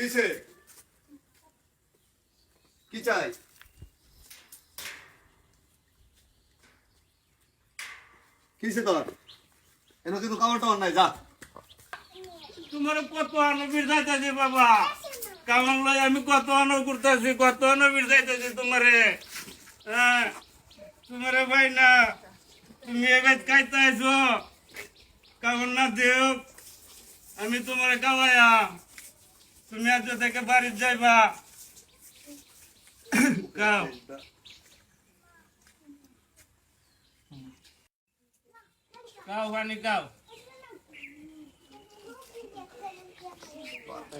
কিসে কি চাই কিসে তোর এনে কিন্তু খাবার টাবার নাই যা তোমার কত আনবির যাইতেছি বাবা কামান লই আমি কত আনব করতেছি কত আনবির যাইতেছি তোমারে হ্যাঁ তোমারে ভাই না তুমি এবার খাইতে আইছো কামান না দেও আমি তোমারে খাওয়াইয়া তুমি আজ থেকে বাড়ি যাইবা খাও খাও পানি খাও পাতা